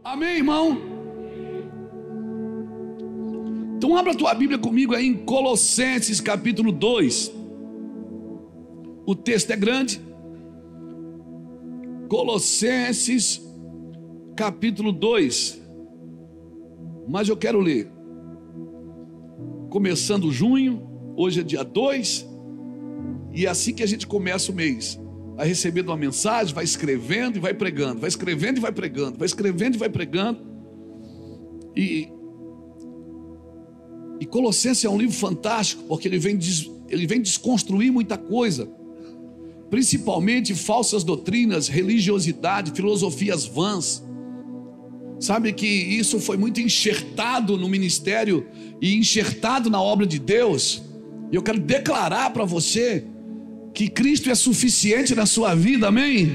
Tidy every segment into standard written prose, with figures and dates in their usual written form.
Amém, irmão? Então abra a tua Bíblia comigo aí em Colossenses capítulo 2. O texto é grande. Colossenses capítulo 2. Mas eu quero ler. Começando junho, hoje é dia 2. E é assim que a gente começa o mês. Vai recebendo uma mensagem, vai escrevendo e vai pregando. Vai escrevendo e vai pregando. Vai escrevendo e vai pregando. E Colossenses é um livro fantástico, porque ele vem desconstruir muita coisa, principalmente falsas doutrinas, religiosidade, filosofias vãs. Sabe que isso foi muito enxertado no ministério e enxertado na obra de Deus. E eu quero declarar para você que Cristo é suficiente na sua vida, amém?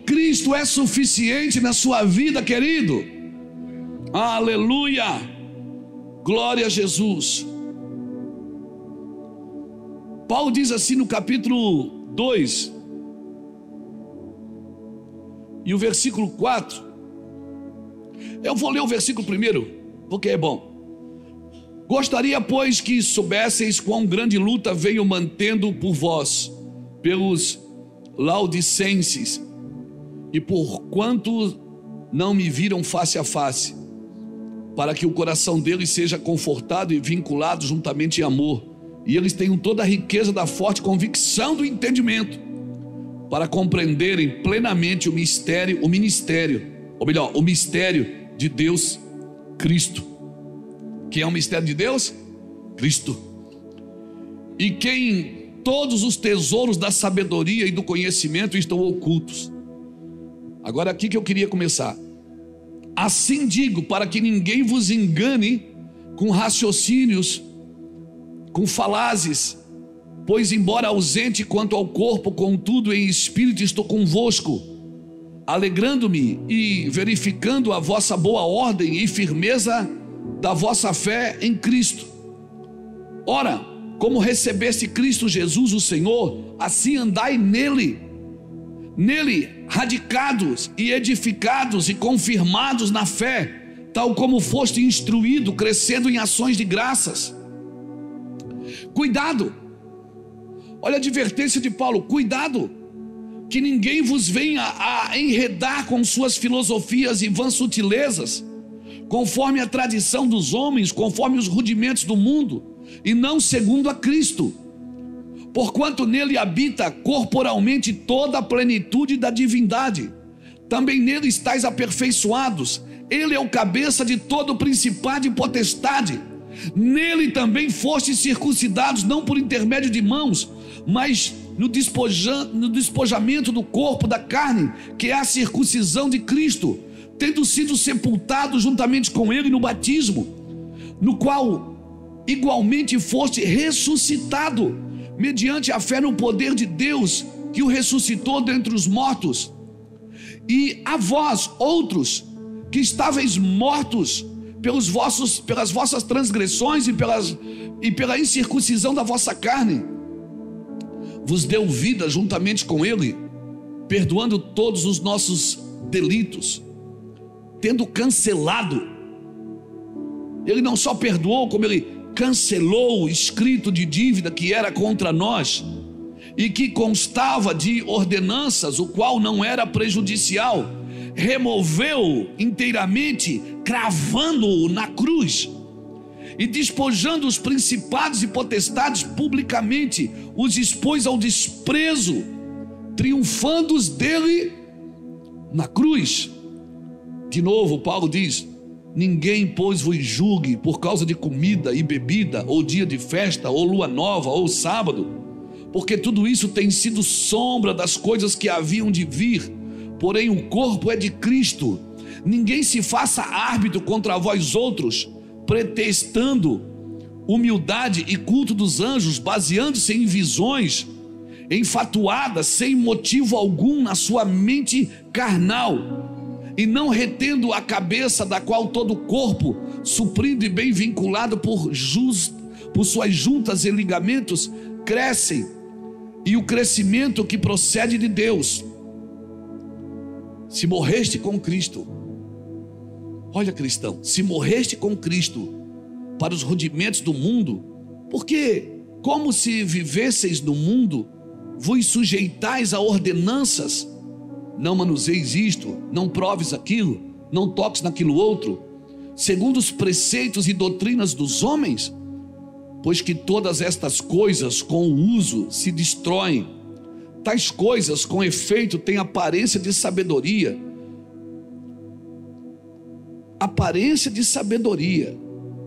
Cristo é suficiente na sua vida, querido. Aleluia! Glória a Jesus. Paulo diz assim no capítulo 2 e o versículo 4. Eu vou ler o versículo primeiro, porque é bom. Gostaria, pois, que soubesseis quão grande luta venho mantendo por vós, pelos laodicenses, e por quanto não me viram face a face, para que o coração deles seja confortado e vinculado juntamente em amor, e eles tenham toda a riqueza da forte convicção do entendimento, para compreenderem plenamente o mistério de Deus, Cristo. Quem é o mistério de Deus? Cristo. E quem todos os tesouros da sabedoria e do conhecimento estão ocultos. Agora aqui que eu queria começar. Assim digo, para que ninguém vos engane com raciocínios, com falazes, pois embora ausente quanto ao corpo, contudo em espírito estou convosco, alegrando-me e verificando a vossa boa ordem e firmeza da vossa fé em Cristo. Ora, como recebeste Cristo Jesus o Senhor, assim andai nele, radicados e edificados e confirmados na fé, tal como foste instruído, crescendo em ações de graças. Cuidado, olha a advertência de Paulo, cuidado, que ninguém vos venha a enredar com suas filosofias e vãs sutilezas, conforme a tradição dos homens, conforme os rudimentos do mundo, e não segundo a Cristo. Porquanto nele habita corporalmente toda a plenitude da divindade, também nele estáis aperfeiçoados. Ele é o cabeça de todo principado e potestade. Nele também fostes circuncidados, não por intermédio de mãos, mas no despojamento do corpo da carne, que é a circuncisão de Cristo, tendo sido sepultado juntamente com ele no batismo, no qual igualmente foste ressuscitado, mediante a fé no poder de Deus, que o ressuscitou dentre os mortos. E a vós, outros, que estáveis mortos pelas vossas transgressões e pela incircuncisão da vossa carne, vos deu vida juntamente com ele, perdoando todos os nossos delitos, tendo cancelado. Ele não só perdoou, como ele cancelou o escrito de dívida que era contra nós e que constava de ordenanças, o qual não era prejudicial, removeu inteiramente, cravando-o na cruz e despojando os principados e potestades publicamente, os expôs ao desprezo, triunfando dele na cruz. De novo Paulo diz: ninguém, pois, vos julgue por causa de comida e bebida, ou dia de festa, ou lua nova, ou sábado, porque tudo isso tem sido sombra das coisas que haviam de vir, porém o corpo é de Cristo. Ninguém se faça árbitro contra vós outros, pretextando humildade e culto dos anjos, baseando-se em visões enfatuadas, sem motivo algum na sua mente carnal, e não retendo a cabeça, da qual todo o corpo, suprido e bem vinculado por suas juntas e ligamentos, crescem, e o crescimento que procede de Deus. Se morreste com Cristo, Olha, cristão, se morreste com Cristo para os rudimentos do mundo, porque, como se vivesseis no mundo, vos sujeitais a ordenanças, não manuseis isto, não proves aquilo, não toques naquilo outro, segundo os preceitos e doutrinas dos homens, pois que todas estas coisas com o uso se destroem. Tais coisas com efeito têm aparência de sabedoria,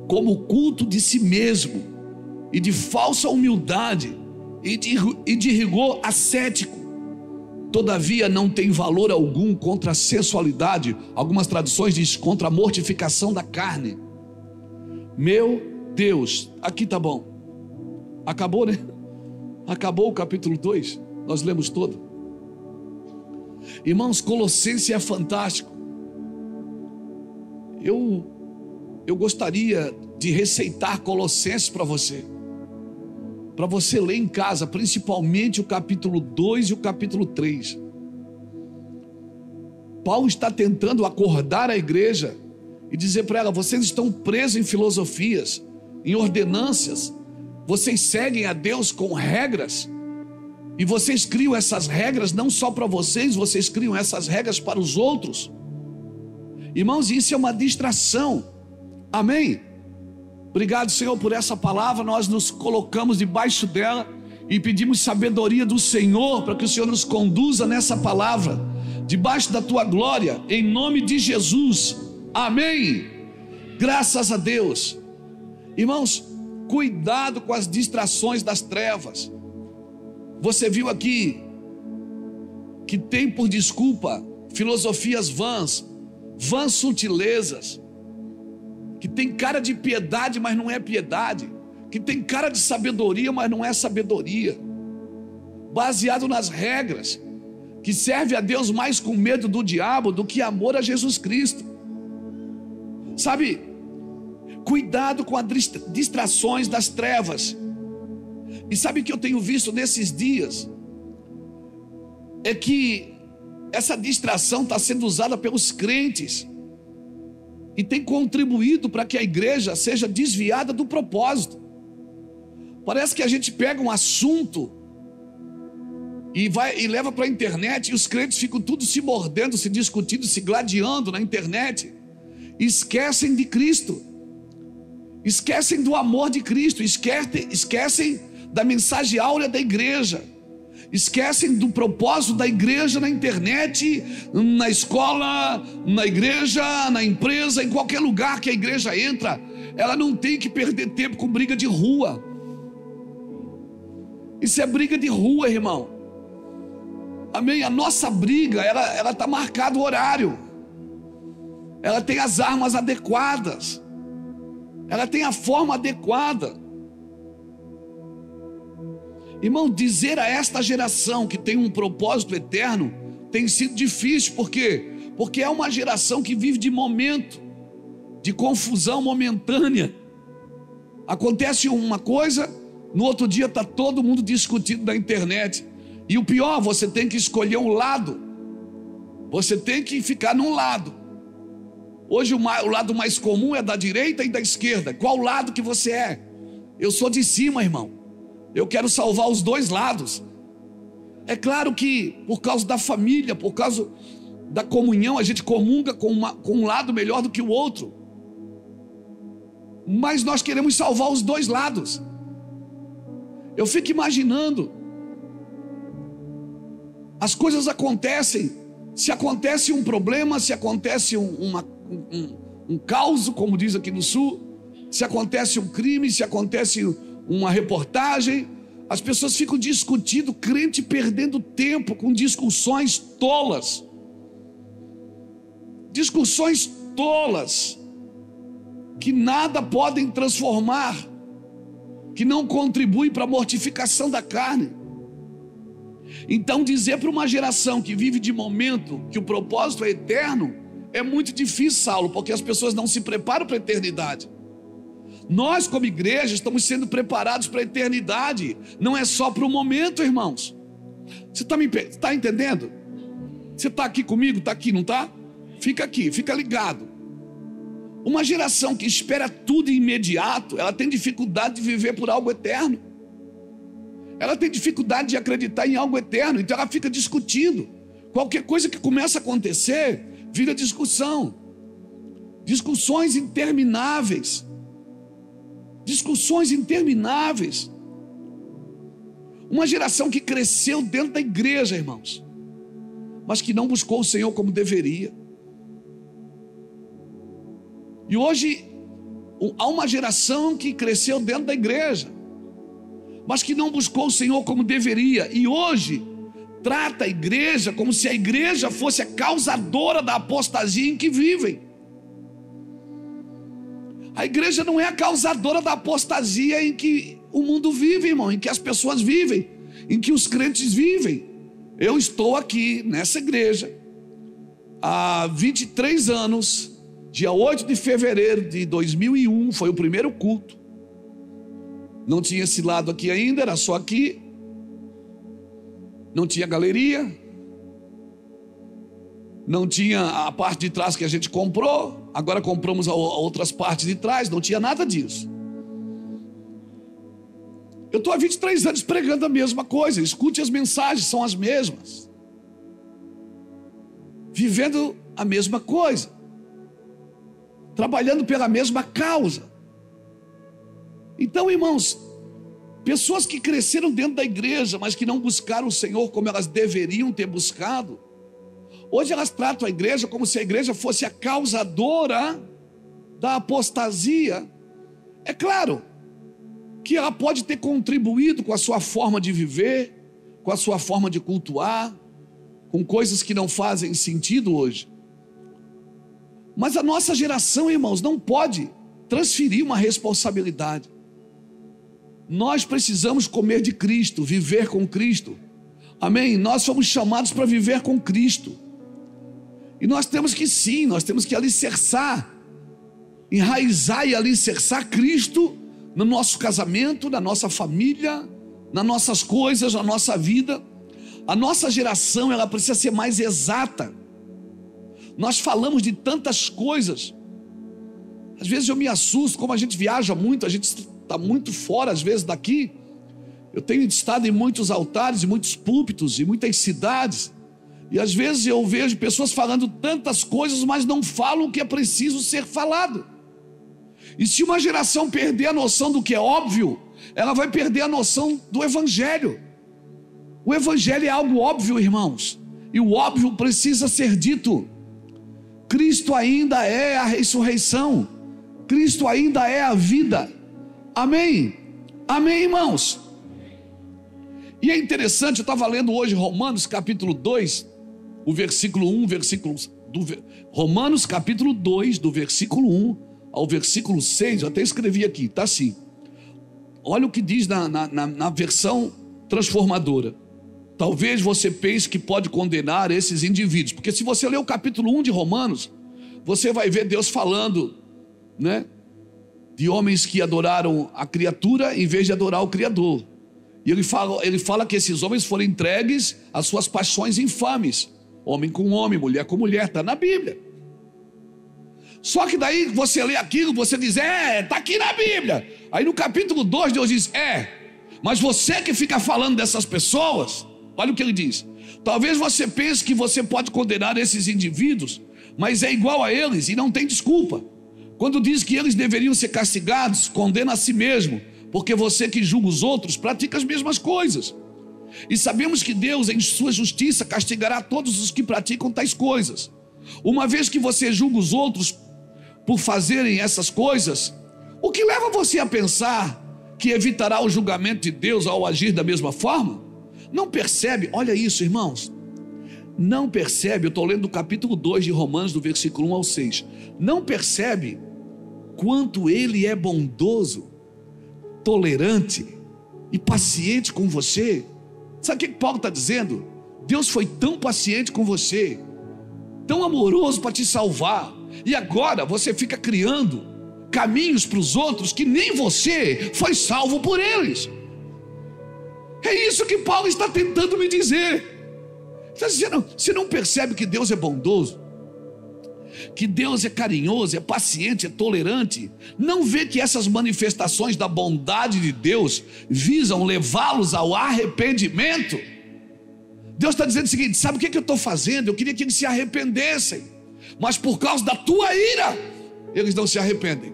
como o culto de si mesmo, e de falsa humildade, e de rigor ascético. Todavia não tem valor algum contra a sensualidade. Algumas traduções dizem contra a mortificação da carne. Meu Deus, aqui tá bom. Acabou, né? Acabou o capítulo 2. Nós lemos todo. Irmãos, Colossenses é fantástico. Eu gostaria de receitar Colossenses para você ler em casa, principalmente o capítulo 2 e o capítulo 3. Paulo está tentando acordar a igreja e dizer para ela: vocês estão presos em filosofias, em ordenâncias, vocês seguem a Deus com regras, e vocês criam essas regras não só para vocês, vocês criam essas regras para os outros. Irmãos, isso é uma distração. Amém? Obrigado, Senhor, por essa palavra. Nós nos colocamos debaixo dela e pedimos sabedoria do Senhor para que o Senhor nos conduza nessa palavra, debaixo da tua glória, em nome de Jesus. Amém? Graças a Deus. Irmãos, cuidado com as distrações das trevas. Você viu aqui que tem por desculpa filosofias vãs sutilezas, que tem cara de piedade, mas não é piedade, que tem cara de sabedoria, mas não é sabedoria, baseado nas regras, que serve a Deus mais com medo do diabo do que amor a Jesus Cristo. Sabe, cuidado com as distrações das trevas. E sabe o que eu tenho visto nesses dias? É que essa distração está sendo usada pelos crentes e tem contribuído para que a igreja seja desviada do propósito. Parece que a gente pega um assunto e leva para a internet, e os crentes ficam tudo se mordendo, se discutindo, se gladiando na internet, e esquecem de Cristo, esquecem do amor de Cristo, esquecem da mensagem áurea da igreja, esquecem do propósito da igreja na internet, na escola, na igreja, na empresa, em qualquer lugar que a igreja entra. Ela não tem que perder tempo com briga de rua. Isso é briga de rua, irmão. Amém? A nossa briga, ela está marcado o horário, ela tem as armas adequadas, ela tem a forma adequada. Irmão, dizer a esta geração que tem um propósito eterno tem sido difícil. Por quê? Porque é uma geração que vive de momento, de confusão momentânea. Acontece uma coisa, no outro dia está todo mundo discutindo na internet. E o pior, você tem que escolher um lado, você tem que ficar num lado. Hoje o lado mais comum é da direita e da esquerda. Qual lado que você é? Eu sou de cima, irmão. Eu quero salvar os dois lados. É claro que por causa da família, por causa da comunhão, a gente comunga com um lado melhor do que o outro. Mas nós queremos salvar os dois lados. Eu fico imaginando, as coisas acontecem, se acontece um problema, se acontece um caos, como diz aqui no sul, se acontece um crime, se acontece uma reportagem, as pessoas ficam discutindo, crente perdendo tempo com discussões tolas, que nada podem transformar, que não contribuem para a mortificação da carne. Então dizer para uma geração que vive de momento que o propósito é eterno é muito difícil, Saulo, porque as pessoas não se preparam para a eternidade. Nós, como igreja, estamos sendo preparados para a eternidade. Não é só para o momento, irmãos. Você está entendendo? Você está aqui comigo? Está aqui, não está? Fica aqui, fica ligado. Uma geração que espera tudo imediato, ela tem dificuldade de viver por algo eterno. Ela tem dificuldade de acreditar em algo eterno, então ela fica discutindo. Qualquer coisa que começa a acontecer, vira discussão. Discussões intermináveis. Discussões intermináveis. Uma geração que cresceu dentro da igreja, irmãos, mas que não buscou o Senhor como deveria. E hoje há uma geração que cresceu dentro da igreja, mas que não buscou o Senhor como deveria. E hoje trata a igreja como se a igreja fosse a causadora da apostasia em que vivem. A igreja não é a causadora da apostasia em que o mundo vive, irmão, em que as pessoas vivem, em que os crentes vivem. Eu estou aqui nessa igreja há 23 anos. Dia 8 de fevereiro de 2001 foi o primeiro culto. Não tinha esse lado aqui ainda, era só aqui. Não tinha galeria. Não tinha a parte de trás que a gente comprou. Agora compramos outras partes de trás. Não tinha nada disso. Eu estou há 23 anos pregando a mesma coisa. Escute, as mensagens são as mesmas. Vivendo a mesma coisa. Trabalhando pela mesma causa. Então, irmãos, pessoas que cresceram dentro da igreja, mas que não buscaram o Senhor como elas deveriam ter buscado, hoje elas tratam a igreja como se a igreja fosse a causadora da apostasia. É claro que ela pode ter contribuído com a sua forma de viver, com a sua forma de cultuar, com coisas que não fazem sentido hoje. Mas a nossa geração, irmãos, não pode transferir uma responsabilidade. Nós precisamos comer de Cristo, viver com Cristo. Amém? Nós fomos chamados para viver com Cristo. E nós temos que sim, nós temos que alicerçar, enraizar e alicerçar Cristo no nosso casamento, na nossa família, nas nossas coisas, na nossa vida. A nossa geração, ela precisa ser mais exata. Nós falamos de tantas coisas. Às vezes eu me assusto, como a gente viaja muito, a gente está muito fora às vezes daqui. Eu tenho estado em muitos altares, em muitos púlpitos, em muitas cidades. E às vezes eu vejo pessoas falando tantas coisas, mas não falam o que é preciso ser falado. E se uma geração perder a noção do que é óbvio, ela vai perder a noção do Evangelho. O Evangelho é algo óbvio, irmãos. E o óbvio precisa ser dito. Cristo ainda é a ressurreição. Cristo ainda é a vida. Amém? Amém, irmãos? E é interessante, eu estava lendo hoje Romanos capítulo 2, o versículo 1, Romanos capítulo 2, do versículo 1 ao versículo 6, eu até escrevi aqui, está assim. Olha o que diz na versão transformadora. Talvez você pense que pode condenar esses indivíduos, porque se você ler o capítulo 1 de Romanos, você vai ver Deus falando, né, de homens que adoraram a criatura em vez de adorar o Criador. E ele fala que esses homens foram entregues às suas paixões infames, homem com homem, mulher com mulher, está na Bíblia. Só que daí você lê aquilo, você diz, está aqui na Bíblia. Aí no capítulo 2 Deus diz, mas você que fica falando dessas pessoas, olha o que ele diz. Talvez você pense que você pode condenar esses indivíduos, mas é igual a eles e não tem desculpa. Quando diz que eles deveriam ser castigados, condena a si mesmo, porque você que julga os outros pratica as mesmas coisas. E sabemos que Deus, em sua justiça, castigará todos os que praticam tais coisas. Uma vez que você julga os outros por fazerem essas coisas, o que leva você a pensar que evitará o julgamento de Deus ao agir da mesma forma? Não percebe? Olha isso, irmãos. Não percebe, eu estou lendo o capítulo 2 de Romanos, do versículo 1 ao 6. Não percebe quanto ele é bondoso, tolerante e paciente com você? Sabe o que Paulo está dizendo? Deus foi tão paciente com você, tão amoroso para te salvar, e agora você fica criando caminhos para os outros que nem você foi salvo por eles. É isso que Paulo está tentando me dizer. Você não percebe que Deus é bondoso? que Deus é carinhoso, é paciente, é tolerante, não vê que essas manifestações da bondade de Deus visam levá-los ao arrependimento? Deus está dizendo o seguinte: sabe o que eu estou fazendo? Eu queria que eles se arrependessem, mas por causa da tua ira, eles não se arrependem.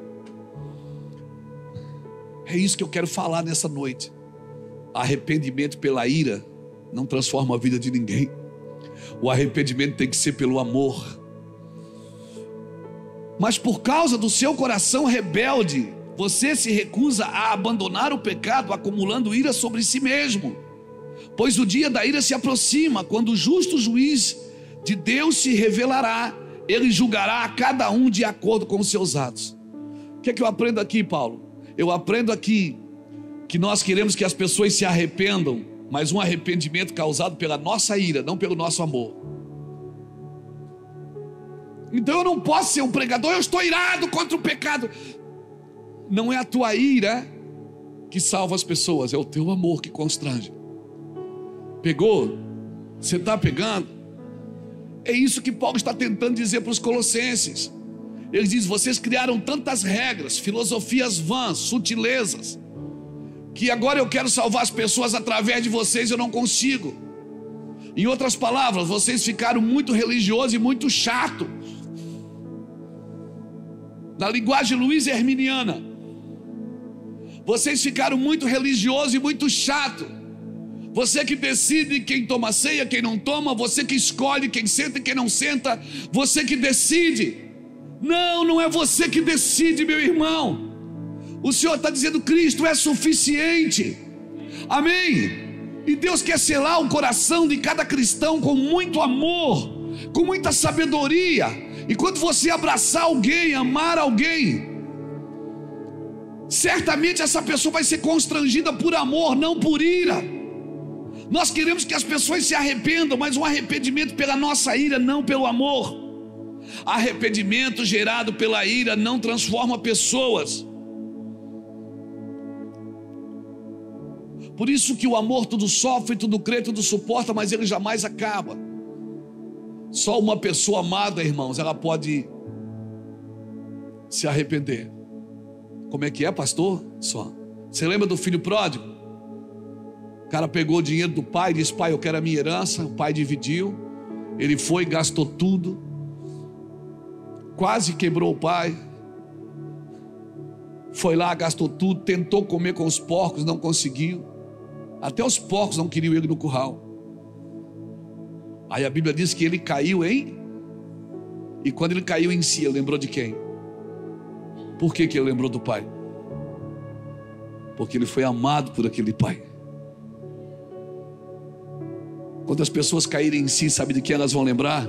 É isso que eu quero falar nessa noite. Arrependimento pela ira não transforma a vida de ninguém. O arrependimento tem que ser pelo amor. Mas por causa do seu coração rebelde, você se recusa a abandonar o pecado, acumulando ira sobre si mesmo. Pois o dia da ira se aproxima, quando o justo juiz de Deus se revelará. Ele julgará a cada um de acordo com os seus atos. O que é que eu aprendo aqui, Paulo? Eu aprendo aqui que nós queremos que as pessoas se arrependam, mas um arrependimento causado pela nossa ira, não pelo nosso amor. Então eu não posso ser um pregador: eu estou irado contra o pecado. Não é a tua ira que salva as pessoas, é o teu amor que constrange. Pegou? Você está pegando? É isso que Paulo está tentando dizer para os colossenses. Ele diz: vocês criaram tantas regras, filosofias vãs, sutilezas, que agora eu quero salvar as pessoas através de vocês, eu não consigo. Em outras palavras, vocês ficaram muito religiosos e muito chato. Na linguagem Luiz Herminiana, vocês ficaram muito religiosos e muito chato. Você que decide quem toma ceia, quem não toma, você que escolhe quem senta e quem não senta, você que decide. Não, não é você que decide, meu irmão. O Senhor está dizendo: Cristo é suficiente. Amém? E Deus quer selar o coração de cada cristão com muito amor, com muita sabedoria. E quando você abraçar alguém, amar alguém, certamente essa pessoa vai ser constrangida por amor, não por ira. Nós queremos que as pessoas se arrependam, mas um arrependimento pela nossa ira, não pelo amor. Arrependimento gerado pela ira não transforma pessoas. Por isso que o amor tudo sofre, tudo crê, tudo suporta, mas ele jamais acaba. Só uma pessoa amada, irmãos, ela pode se arrepender. Como é que é, pastor? Só. Você lembra do filho pródigo? O cara pegou o dinheiro do pai e disse: pai, eu quero a minha herança. O pai dividiu. Ele foi, gastou tudo. Quase quebrou o pai. Foi lá, gastou tudo. Tentou comer com os porcos, não conseguiu. Até os porcos não queriam ele no curral. Aí a Bíblia diz que ele caiu em... E quando ele caiu em si, ele lembrou de quem? Por que ele lembrou do pai? Porque ele foi amado por aquele pai. Quando as pessoas caírem em si, sabe de quem elas vão lembrar?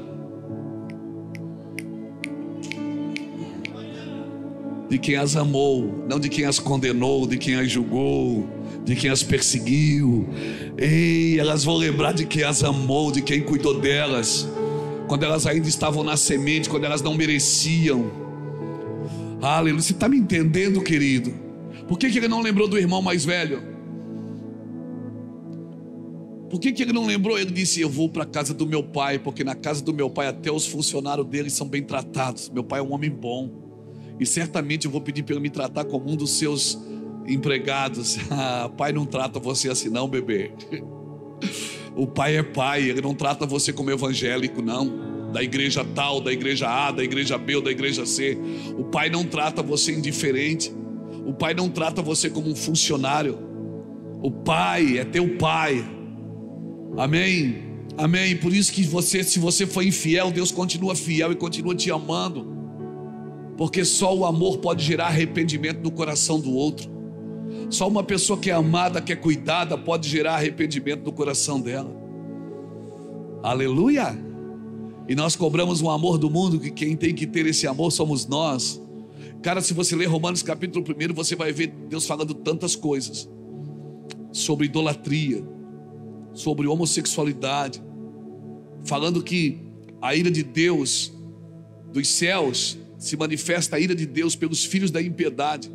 De quem as amou, não de quem as condenou, de quem as julgou, de quem as perseguiu. Ei, elas vão lembrar de quem as amou, de quem cuidou delas, quando elas ainda estavam na semente, quando elas não mereciam. Aleluia. Você está me entendendo, querido? Por que ele não lembrou do irmão mais velho? Por que ele não lembrou? Ele disse: eu vou para a casa do meu pai, porque na casa do meu pai até os funcionários dele são bem tratados. Meu pai é um homem bom, e certamente eu vou pedir para ele me tratar como um dos seus empregados. Pai não trata você assim não, bebê. O pai é pai, ele não trata você como evangélico não, da igreja tal, da igreja A, da igreja B ou da igreja C. O pai não trata você indiferente. O pai não trata você como um funcionário. O pai é teu pai. Amém? Amém? Por isso que se você for infiel, Deus continua fiel e continua te amando, porque só o amor pode gerar arrependimento no coração do outro. Só uma pessoa que é amada, que é cuidada, pode gerar arrependimento no coração dela. Aleluia! E nós cobramos um amor do mundo, que quem tem que ter esse amor somos nós. Cara, se você ler Romanos capítulo 1, você vai ver Deus falando tantas coisas sobre idolatria, sobre homossexualidade, falando que a ira de Deus dos céus se manifesta, a ira de Deus pelos filhos da impiedade.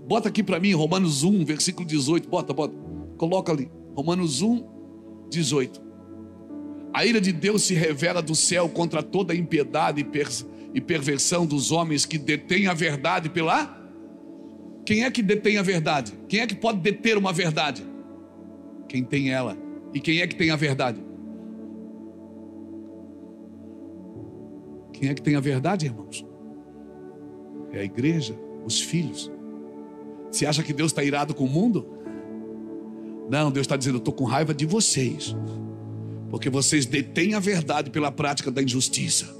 Bota aqui para mim Romanos 1, versículo 18. Bota, coloca ali Romanos 1, 18. A ira de Deus se revela do céu contra toda a impiedade e perversão dos homens que detêm a verdade pela... Quem é que detém a verdade? Quem é que pode deter uma verdade? Quem tem ela. E quem é que tem a verdade? Quem é que tem a verdade, irmãos? É a igreja, os filhos. Você acha que Deus está irado com o mundo? Não, Deus está dizendo: eu estou com raiva de vocês, porque vocês detêm a verdade pela prática da injustiça.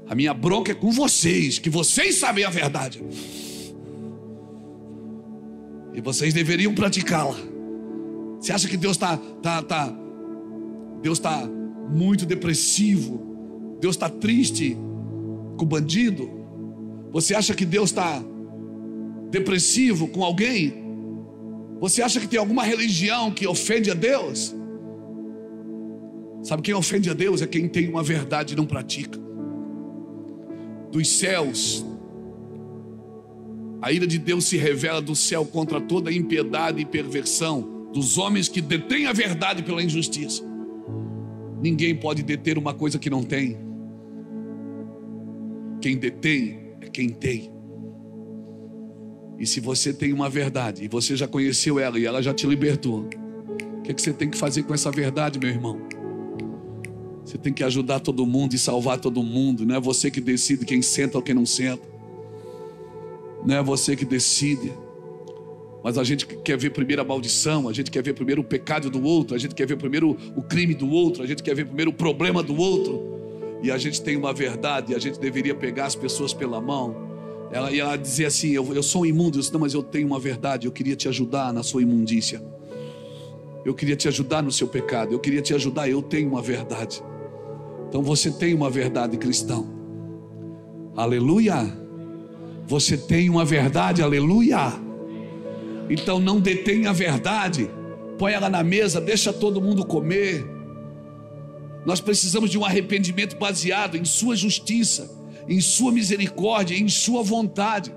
A minha bronca é com vocês, que vocês sabem a verdade e vocês deveriam praticá-la. Você acha que Deus Deus está muito depressivo? Deus está triste com o bandido? Você acha que Deus está depressivo com alguém? Você acha que tem alguma religião que ofende a Deus? Sabe quem ofende a Deus? É quem tem uma verdade e não pratica. Dos céus, a ira de Deus se revela do céu contra toda impiedade e perversão dos homens que detêm a verdade pela injustiça. Ninguém pode deter uma coisa que não tem. Quem detém é quem tem. E se você tem uma verdade e você já conheceu ela e ela já te libertou, o que você tem que fazer com essa verdade, meu irmão? Você tem que ajudar todo mundo e salvar todo mundo. Não é você que decide quem senta ou quem não senta. Não é você que decide. Mas a gente quer ver primeiro a maldição, a gente quer ver primeiro o pecado do outro, a gente quer ver primeiro o crime do outro, a gente quer ver primeiro o problema do outro. E a gente tem uma verdade e a gente deveria pegar as pessoas pela mão. Ela dizia assim: eu sou um imundo. Eu disse: não, mas eu tenho uma verdade. Eu queria te ajudar na sua imundícia. Eu queria te ajudar no seu pecado. Eu queria te ajudar. Eu tenho uma verdade. Então você tem uma verdade, cristão. Aleluia. Você tem uma verdade, aleluia. Então não detenha a verdade. Põe ela na mesa, deixa todo mundo comer. Nós precisamos de um arrependimento baseado em sua justiça, em sua misericórdia, em sua vontade.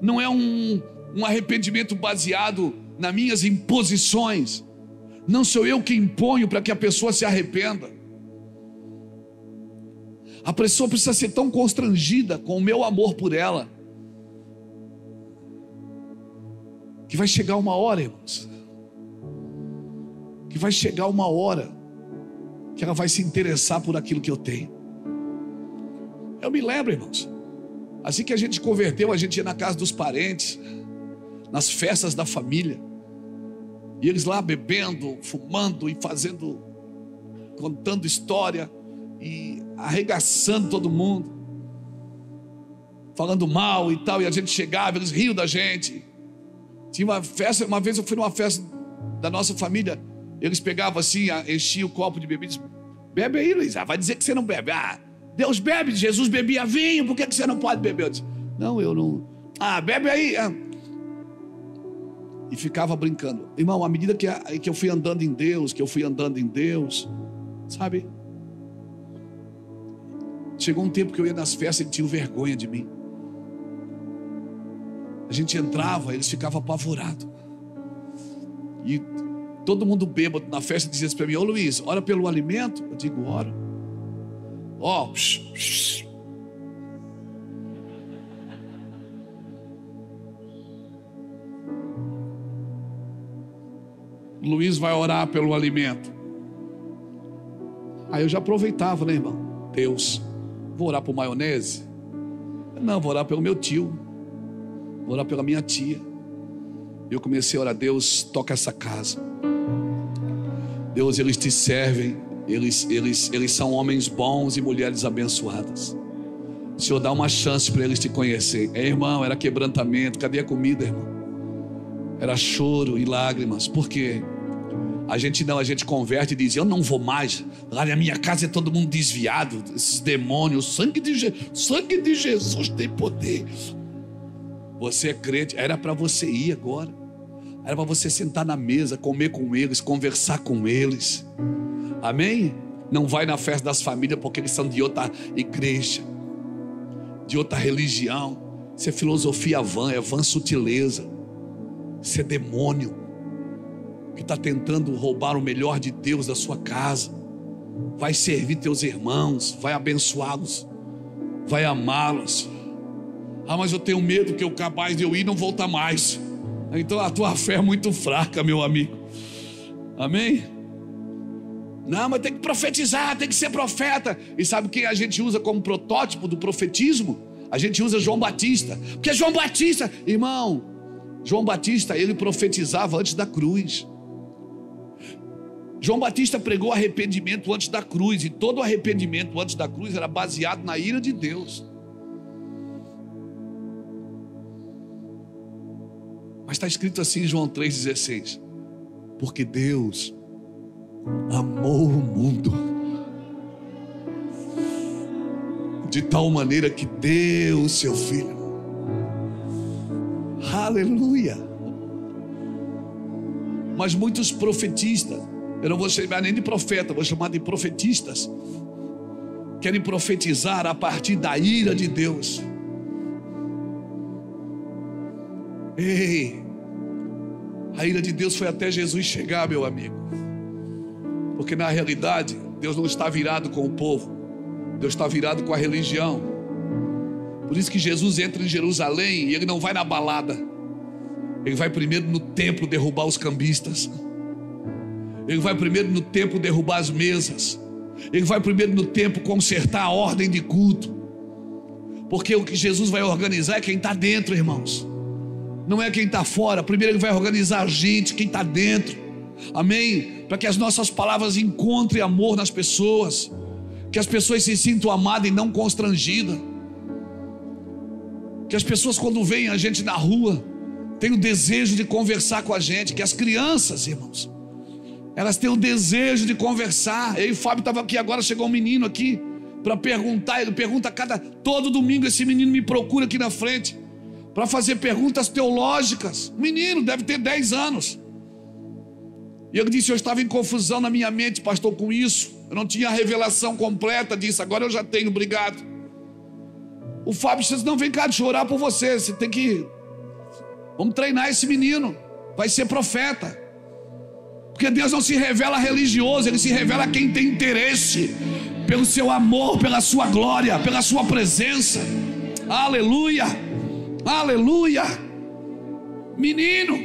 Não é um arrependimento baseado nas minhas imposições. Não sou eu que imponho para que a pessoa se arrependa. A pessoa precisa ser tão constrangida com o meu amor por ela, que vai chegar uma hora, irmãos, que vai chegar uma hora que ela vai se interessar por aquilo que eu tenho. Eu me lembro, irmãos, assim que a gente converteu, a gente ia na casa dos parentes, nas festas da família, e eles lá bebendo, fumando e contando história e arregaçando todo mundo, falando mal e tal. E a gente chegava, eles riam da gente. Tinha uma festa, uma vez eu fui numa festa da nossa família, eles pegavam assim, enchiam o copo de bebida. Bebe aí, Luiz. Vai dizer que você não bebe. Deus bebe, Jesus bebia vinho, por que você não pode beber? Eu disse: não, eu não. Bebe aí. E ficava brincando. Irmão, à medida que eu fui andando em Deus, sabe? Chegou um tempo que eu ia nas festas e tinham vergonha de mim. A gente entrava, eles ficavam apavorados. E todo mundo bêbado na festa dizia para mim: ô Luiz, ora pelo alimento. Eu digo: oro. Luiz vai orar pelo alimento. Aí eu já aproveitava, né, irmão? Deus, vou orar por maionese? Não, vou orar pelo meu tio, vou orar pela minha tia. Eu comecei a orar: Deus, toca essa casa. Deus, eles te servem, eles são homens bons e mulheres abençoadas. O Senhor dá uma chance para eles te conhecer. Irmão, era quebrantamento. Cadê a comida, irmão? Era choro e lágrimas. Por quê? A gente converte e diz: eu não vou mais. Lá na minha casa é todo mundo desviado. Esses demônios, o sangue de Jesus tem poder. Você é crente, era para você ir agora. Era para você sentar na mesa, comer com eles, conversar com eles. Amém? Não vai na festa das famílias porque eles são de outra igreja, de outra religião. Isso é filosofia vã, é vã sutileza. Isso é demônio. que está tentando roubar o melhor de Deus da sua casa. Vai servir teus irmãos, vai abençoá-los, vai amá-los. Ah, mas eu tenho medo que eu capaz de eu ir e não voltar mais. Então a tua fé é muito fraca, meu amigo. Amém? Não, mas tem que profetizar, tem que ser profeta. E sabe quem a gente usa como protótipo do profetismo? A gente usa João Batista. Porque João Batista, irmão, João Batista, ele profetizava antes da cruz. João Batista pregou arrependimento antes da cruz. E todo arrependimento antes da cruz era baseado na ira de Deus. Mas está escrito assim em João 3,16: porque Deus amou o mundo de tal maneira que deu o seu Filho. Aleluia. Mas muitos profetistas, eu não vou chamar nem de profeta, vou chamar de profetistas, querem profetizar a partir da ira de Deus. Ei, a ira de Deus foi até Jesus chegar, meu amigo. Porque na realidade, Deus não está virado com o povo, Deus está virado com a religião. Por isso que Jesus entra em Jerusalém e ele não vai na balada. Ele vai primeiro no templo derrubar os cambistas. Ele vai primeiro no templo derrubar as mesas. Ele vai primeiro no templo consertar a ordem de culto. Porque o que Jesus vai organizar é quem está dentro, irmãos. Não é quem está fora. Primeiro ele vai organizar a gente, quem está dentro. Amém? Para que as nossas palavras encontrem amor nas pessoas, que as pessoas se sintam amadas e não constrangidas, que as pessoas quando veem a gente na rua tenham o desejo de conversar com a gente, que as crianças, irmãos, elas têm o desejo de conversar. Eu e o Fábio estava aqui agora, chegou um menino aqui para perguntar, ele pergunta todo domingo, esse menino me procura aqui na frente para fazer perguntas teológicas. O menino deve ter 10 anos. E ele disse: eu estava em confusão na minha mente, pastor, com isso. Eu não tinha a revelação completa disso. Agora eu já tenho, obrigado. O Fábio disse: não, vem cá, deixa eu orar por você. Você tem que... Vamos treinar esse menino. Vai ser profeta. Porque Deus não se revela religioso, Ele se revela a quem tem interesse pelo seu amor, pela sua glória, pela sua presença. Aleluia, aleluia. Menino,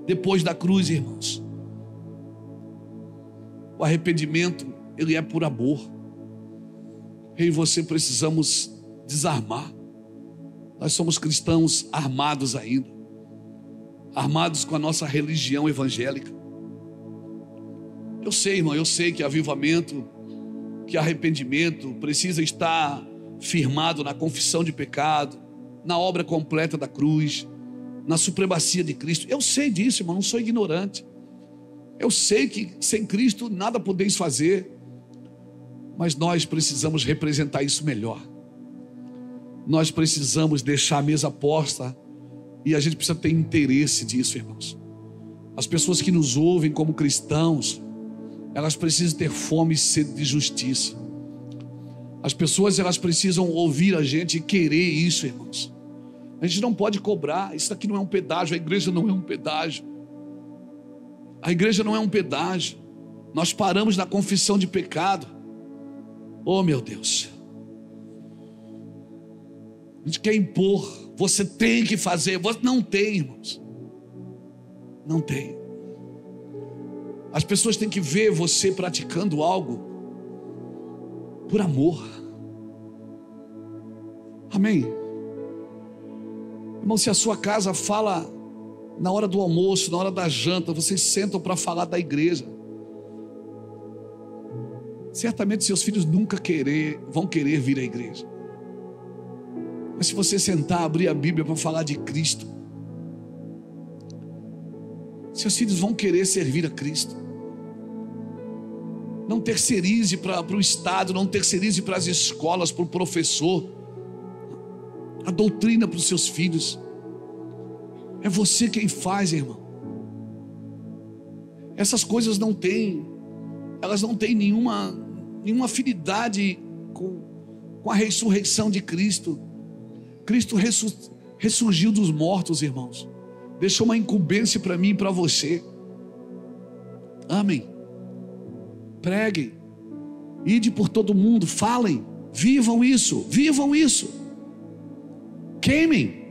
depois da cruz, irmãos, o arrependimento, ele é por amor. Eu e você precisamos desarmar. Nós somos cristãos armados ainda, armados com a nossa religião evangélica. Eu sei, irmão, eu sei que avivamento, que arrependimento precisa estar firmado na confissão de pecado, na obra completa da cruz, na supremacia de Cristo. Eu sei disso, irmão, não sou ignorante. Eu sei que sem Cristo nada podeis fazer, mas nós precisamos representar isso melhor. Nós precisamos deixar a mesa posta e a gente precisa ter interesse disso, irmãos. As pessoas que nos ouvem como cristãos, elas precisam ter fome e sede de justiça. As pessoas, elas precisam ouvir a gente e querer isso, irmãos. A gente não pode cobrar. Isso aqui não é um pedágio. A igreja não é um pedágio. A igreja não é um pedágio. Nós paramos na confissão de pecado. Oh, meu Deus. A gente quer impor. Você tem que fazer. Você não tem, irmãos. Não tem. As pessoas têm que ver você praticando algo por amor. Amém? Irmão, se a sua casa fala na hora do almoço, na hora da janta, vocês sentam para falar da igreja, certamente seus filhos nunca vão querer vir à igreja. Mas se você sentar, abrir a Bíblia para falar de Cristo, seus filhos vão querer servir a Cristo. Não terceirize para o Estado, não terceirize para as escolas, para o professor a doutrina para os seus filhos. É você quem faz, irmão. Essas coisas elas não têm nenhuma afinidade com a ressurreição de Cristo. Cristo ressurgiu dos mortos, irmãos. Deixou uma incumbência para mim e para você. Amém. Preguem, ide por todo mundo, falem, vivam isso, queimem,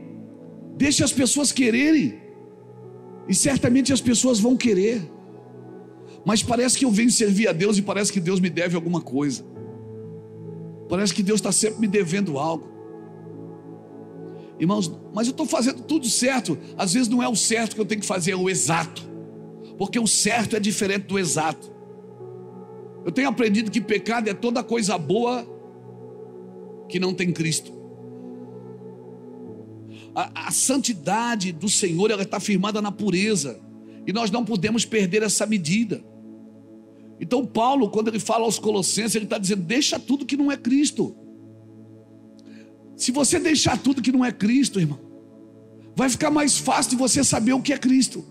deixe as pessoas quererem, e certamente as pessoas vão querer. Mas parece que eu venho servir a Deus e parece que Deus me deve alguma coisa, parece que Deus está sempre me devendo algo. Irmãos, mas eu estou fazendo tudo certo. Às vezes não é o certo que eu tenho que fazer, é o exato, porque o certo é diferente do exato. Eu tenho aprendido que pecado é toda coisa boa que não tem Cristo. A santidade do Senhor, ela está firmada na pureza, e nós não podemos perder essa medida. Então Paulo, quando ele fala aos Colossenses, ele está dizendo: deixa tudo que não é Cristo. Se você deixar tudo que não é Cristo, irmão, vai ficar mais fácil de você saber o que é Cristo.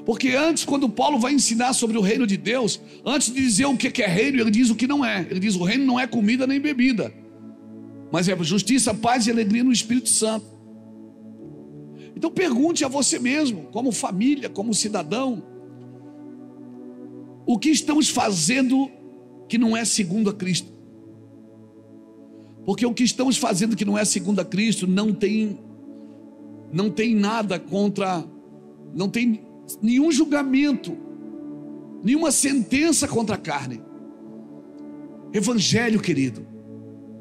Porque antes, quando Paulo vai ensinar sobre o reino de Deus, antes de dizer o que é reino, ele diz o que não é. Ele diz: o reino não é comida nem bebida, mas é justiça, paz e alegria no Espírito Santo. Então pergunte a você mesmo, como família, como cidadão, o que estamos fazendo que não é segundo a Cristo? Porque o que estamos fazendo que não é segundo a Cristo não tem nada contra, não tem nenhum julgamento, nenhuma sentença contra a carne. Evangelho, querido,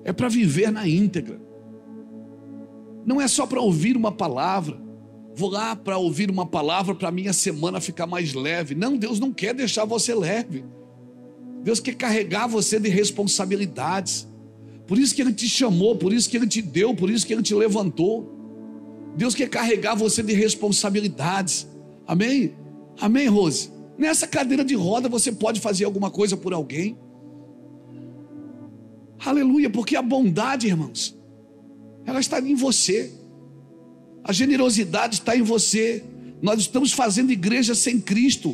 é para viver na íntegra. Não é só para ouvir uma palavra. Vou lá para ouvir uma palavra para a minha semana ficar mais leve. Não, Deus não quer deixar você leve. Deus quer carregar você de responsabilidades. Por isso que Ele te chamou, por isso que Ele te deu, por isso que Ele te levantou. Deus quer carregar você de responsabilidades. Amém? Amém, Rose? Nessa cadeira de roda você pode fazer alguma coisa por alguém. Aleluia, porque a bondade, irmãos, ela está em você. A generosidade está em você. Nós estamos fazendo igreja sem Cristo.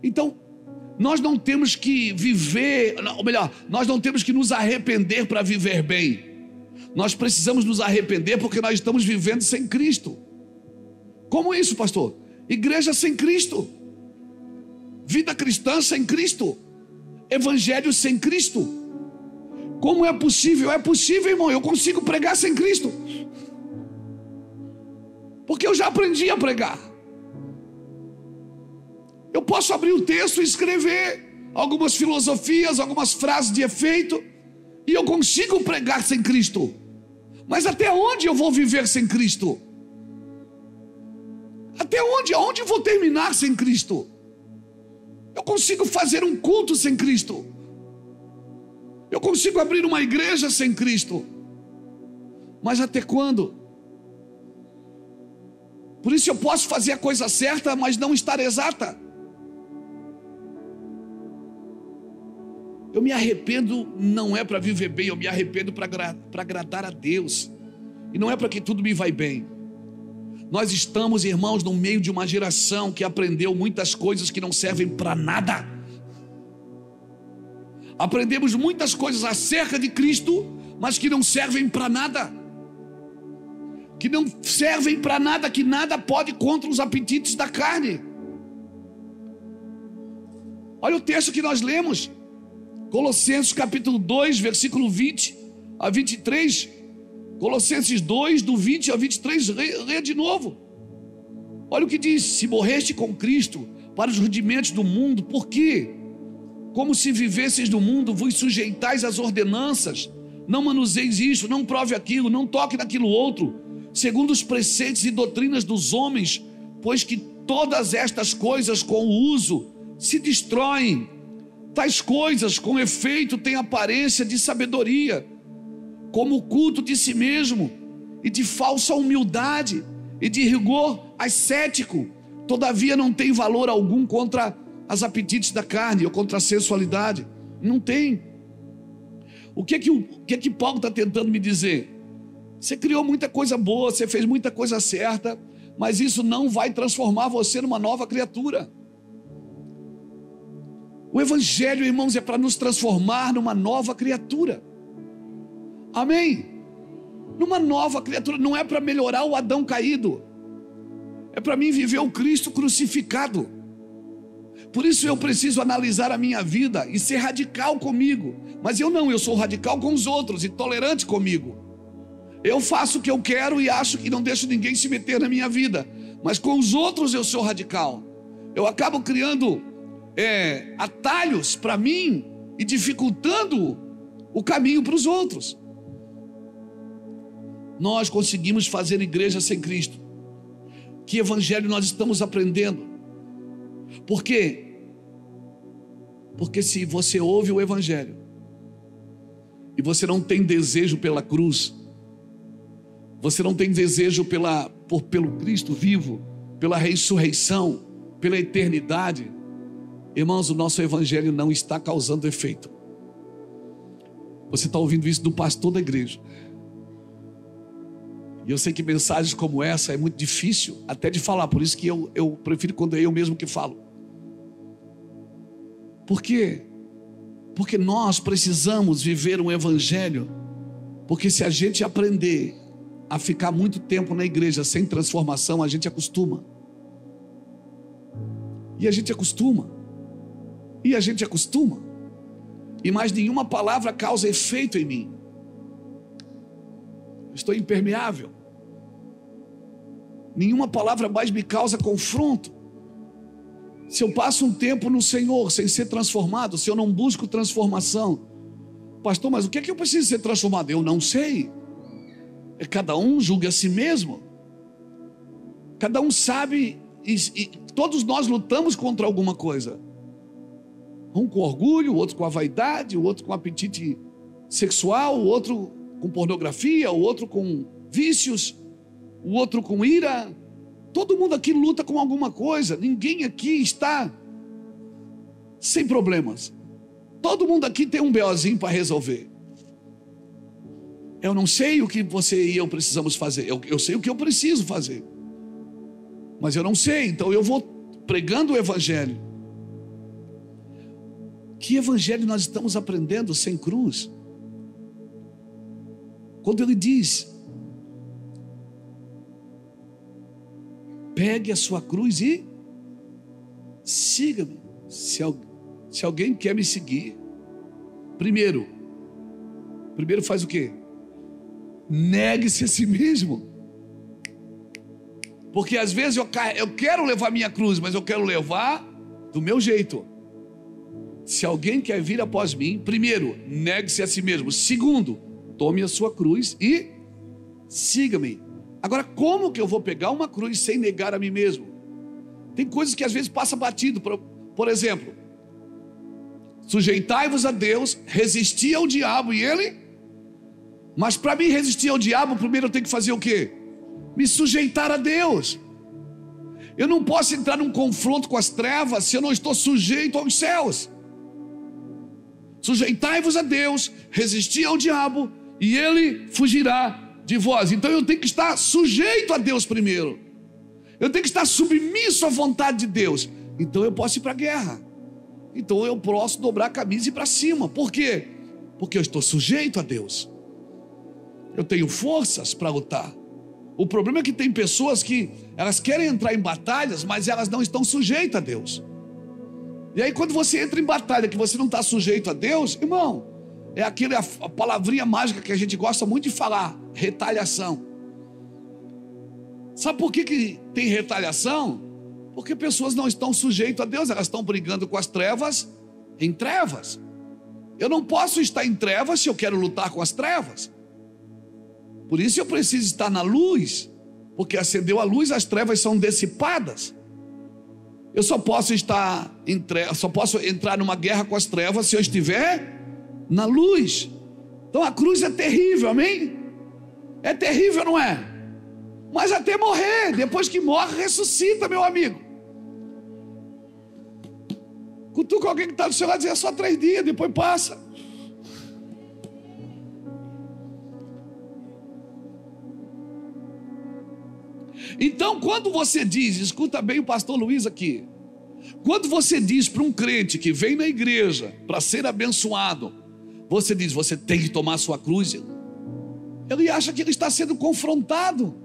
Então, nós não temos que viver, ou melhor, nós não temos que nos arrepender para viver bem. Nós precisamos nos arrepender porque nós estamos vivendo sem Cristo. Como isso, pastor? Igreja sem Cristo, vida cristã sem Cristo, evangelho sem Cristo. Como é possível? É possível, irmão. Eu consigo pregar sem Cristo, porque eu já aprendi a pregar. Eu posso abrir o texto e escrever algumas filosofias, algumas frases de efeito, e eu consigo pregar sem Cristo. Mas até onde eu vou viver sem Cristo? Até onde? Aonde eu vou terminar sem Cristo? Eu consigo fazer um culto sem Cristo. Eu consigo abrir uma igreja sem Cristo. Mas até quando? Por isso eu posso fazer a coisa certa, mas não estar exata. Eu me arrependo, não é para viver bem, eu me arrependo para agradar a Deus. E não é para que tudo me vai bem. Nós estamos, irmãos, no meio de uma geração que aprendeu muitas coisas que não servem para nada. Aprendemos muitas coisas acerca de Cristo, mas que não servem para nada. Que não servem para nada, que nada pode contra os apetites da carne. Olha o texto que nós lemos. Colossenses capítulo 2, versículo 20 a 23. Colossenses 2, do 20 a 23, lê de novo. Olha o que diz: se morreste com Cristo para os rudimentos do mundo, por quê? Como se vivesseis no mundo, vos sujeitais às ordenanças. Não manuseis isso, não prove aquilo, não toque naquilo outro, segundo os preceitos e doutrinas dos homens, pois que todas estas coisas com o uso se destroem. Tais coisas com efeito têm aparência de sabedoria, como o culto de si mesmo, e de falsa humildade, e de rigor ascético. Todavia não tem valor algum contra as apetites da carne, ou contra a sensualidade. Não tem. O que que Paulo está tentando me dizer? Você criou muita coisa boa, você fez muita coisa certa, mas isso não vai transformar você numa nova criatura. O evangelho, irmãos, é para nos transformar numa nova criatura. Amém? numa nova criatura. Não é para melhorar o Adão caído, é para mim viver o Cristo crucificado. Por isso eu preciso analisar a minha vida e ser radical comigo. Mas eu sou radical com os outros e tolerante comigo. Eu faço o que eu quero e acho que não deixo ninguém se meter na minha vida. Mas com os outros eu sou radical. Eu acabo criando atalhos para mim e dificultando o caminho para os outros. Nós conseguimos fazer igreja sem Cristo. Que evangelho nós estamos aprendendo? Por quê? Porque se você ouve o evangelho e você não tem desejo pela cruz, você não tem desejo pelo Cristo vivo, pela ressurreição, pela eternidade, irmãos, o nosso evangelho não está causando efeito. Você está ouvindo isso do pastor da igreja. E eu sei que mensagens como essa é muito difícil até de falar, por isso que eu prefiro quando é eu mesmo que falo. Por quê? Porque nós precisamos viver um evangelho, porque se a gente aprender a ficar muito tempo na igreja sem transformação, a gente acostuma. E a gente acostuma. E a gente acostuma. E mais nenhuma palavra causa efeito em mim. Estou impermeável. Nenhuma palavra mais me causa confronto. Se eu passo um tempo no Senhor sem ser transformado, se eu não busco transformação, pastor, mas o que é que eu preciso ser transformado? Eu não sei. Cada um julga a si mesmo. Cada um sabe, e todos nós lutamos contra alguma coisa. Um com orgulho, o outro com a vaidade, o outro com apetite sexual, o outro com pornografia, o outro com vícios, o outro com ira. Todo mundo aqui luta com alguma coisa. Ninguém aqui está sem problemas. Todo mundo aqui tem um BOzinho para resolver. Eu não sei o que você e eu precisamos fazer. Eu sei o que eu preciso fazer, mas eu não sei. Então eu vou pregando o evangelho. Que evangelho nós estamos aprendendo sem cruz? Quando ele diz: pegue a sua cruz e siga-me. Se alguém quer me seguir, primeiro faz o quê? Negue-se a si mesmo. Porque às vezes eu quero levar minha cruz, mas eu quero levar do meu jeito. Se alguém quer vir após mim, primeiro, negue-se a si mesmo. Segundo, tome a sua cruz e siga-me. Agora, como que eu vou pegar uma cruz sem negar a mim mesmo? Tem coisas que às vezes passa batido. Por exemplo, sujeitai-vos a Deus, resisti ao diabo e ele... Mas para mim resistir ao diabo, primeiro eu tenho que fazer o quê? Me sujeitar a Deus. Eu não posso entrar num confronto com as trevas se eu não estou sujeito aos céus. Sujeitai-vos a Deus, resisti ao diabo e ele fugirá de vós. Então eu tenho que estar sujeito a Deus primeiro. Eu tenho que estar submisso à vontade de Deus. Então eu posso ir para a guerra. Então eu posso dobrar a camisa e ir para cima. Por quê? Porque eu estou sujeito a Deus. Eu tenho forças para lutar. O problema é que tem pessoas que elas querem entrar em batalhas, mas elas não estão sujeitas a Deus. E aí quando você entra em batalha que você não está sujeito a Deus, irmão, é a palavrinha mágica que a gente gosta muito de falar: retaliação. Sabe por que tem retaliação? Porque pessoas não estão sujeitas a Deus, elas estão brigando com as trevas em trevas. Eu não posso estar em trevas se eu quero lutar com as trevas. Por isso eu preciso estar na luz, porque acendeu a luz, as trevas são dissipadas. Eu só posso estar em trevas, só posso entrar numa guerra com as trevas se eu estiver na luz. Então a cruz é terrível, amém? É terrível, não é? Mas até morrer, depois que morre, ressuscita, meu amigo. Cutuca alguém que está do seu lado e diz: é só 3 dias, depois passa. Então quando você diz, escuta bem o pastor Luiz aqui, quando você diz para um crente que vem na igreja para ser abençoado, você diz: você tem que tomar a sua cruz. ele acha que ele está sendo confrontado.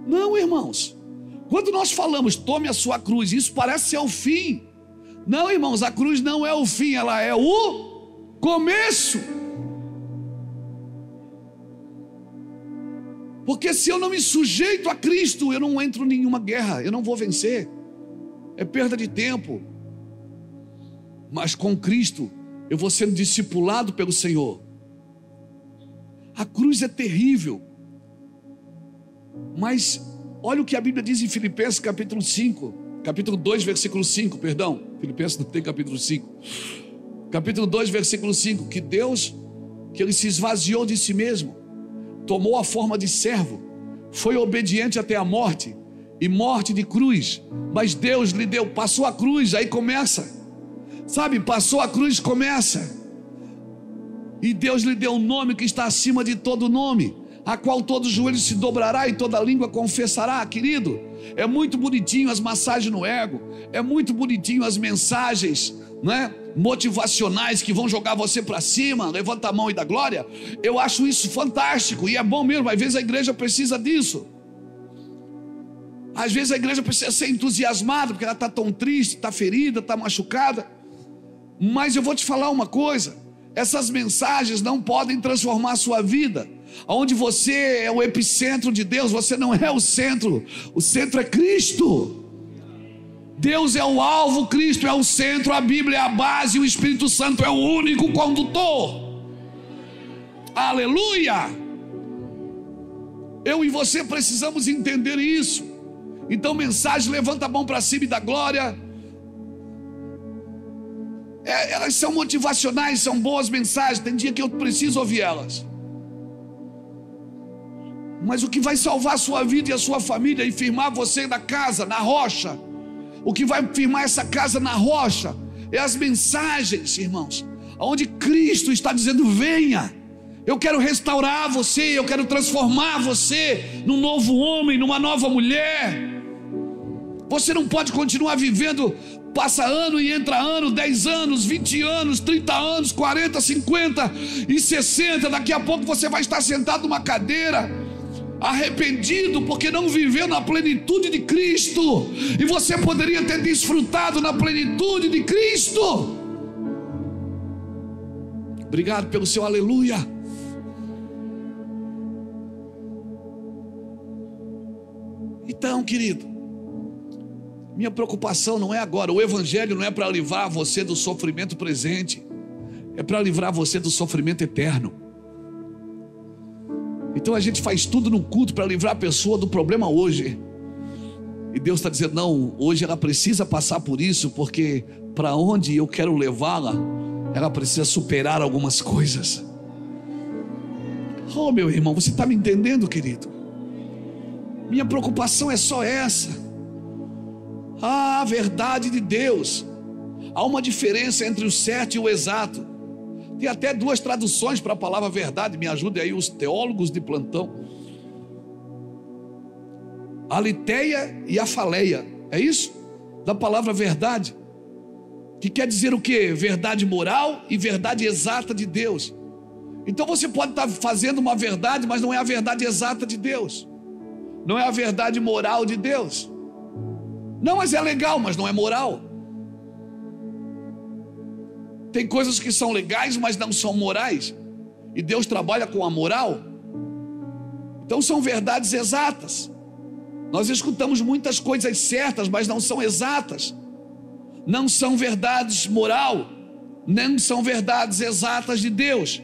Não, irmãos. Quando nós falamos, tome a sua cruz, isso parece ser o fim. Não, irmãos, a cruz não é o fim, ela é o começo. Porque se eu não me sujeito a Cristo, eu não entro em nenhuma guerra, eu não vou vencer. É perda de tempo. Mas com Cristo, eu vou sendo discipulado pelo Senhor. A cruz é terrível. Mas olha o que a Bíblia diz em Filipenses capítulo 2, versículo 5, perdão. Filipenses não tem capítulo 5. Capítulo 2, versículo 5, que Deus, que ele se esvaziou de si mesmo, tomou a forma de servo, foi obediente até a morte, e morte de cruz. Mas Deus lhe deu, passou a cruz, aí começa. Sabe, passou a cruz, começa. E Deus lhe deu um nome que está acima de todo nome, a qual todo joelho se dobrará e toda língua confessará. Querido, é muito bonitinho as massagens no ego, é muito bonitinho as mensagens, né, motivacionais que vão jogar você para cima, levanta a mão e dá glória. Eu acho isso fantástico e é bom mesmo. Às vezes a igreja precisa disso. Às vezes a igreja precisa ser entusiasmada porque ela está tão triste, está ferida, está machucada. Mas eu vou te falar uma coisa: essas mensagens não podem transformar a sua vida. Onde você é o epicentro de Deus, você não é o centro é Cristo. Deus é o alvo, Cristo é o centro, a Bíblia é a base, o Espírito Santo é o único condutor. Aleluia! Eu e você precisamos entender isso. Então, mensagem, levanta a mão para cima e dá glória. Elas são motivacionais, são boas mensagens. Tem dia que eu preciso ouvir elas. Mas o que vai salvar a sua vida e a sua família e firmar você na casa, na rocha, o que vai firmar essa casa na rocha é as mensagens, irmãos, onde Cristo está dizendo: venha, eu quero restaurar você, eu quero transformar você num novo homem, numa nova mulher. Você não pode continuar vivendo, passa ano e entra ano, 10 anos, 20 anos, 30 anos, 40, 50 e 60, daqui a pouco você vai estar sentado numa cadeira, arrependido porque não viveu na plenitude de Cristo, e você poderia ter desfrutado na plenitude de Cristo. Obrigado pelo seu aleluia. Então, querido, minha preocupação não é agora. O evangelho não é para livrar você do sofrimento presente, é para livrar você do sofrimento eterno. Então a gente faz tudo no culto para livrar a pessoa do problema hoje. E Deus está dizendo: não, hoje ela precisa passar por isso, porque para onde eu quero levá-la, ela precisa superar algumas coisas. Oh, meu irmão, você está me entendendo, querido? Minha preocupação é só essa. A verdade de Deus. Há uma diferença entre o certo e o exato. Tem até 2 traduções para a palavra verdade. Me ajudem aí os teólogos de plantão. A liteia e a faleia. É isso? Da palavra verdade. Que quer dizer o quê? Verdade moral e verdade exata de Deus. Então você pode estar fazendo uma verdade, mas não é a verdade exata de Deus. Não é a verdade moral de Deus. Não, mas é legal, mas não é moral. Tem coisas que são legais, mas não são morais. E Deus trabalha com a moral. Então são verdades exatas. Nós escutamos muitas coisas certas, mas não são exatas. Não são verdades moral, nem são verdades exatas de Deus.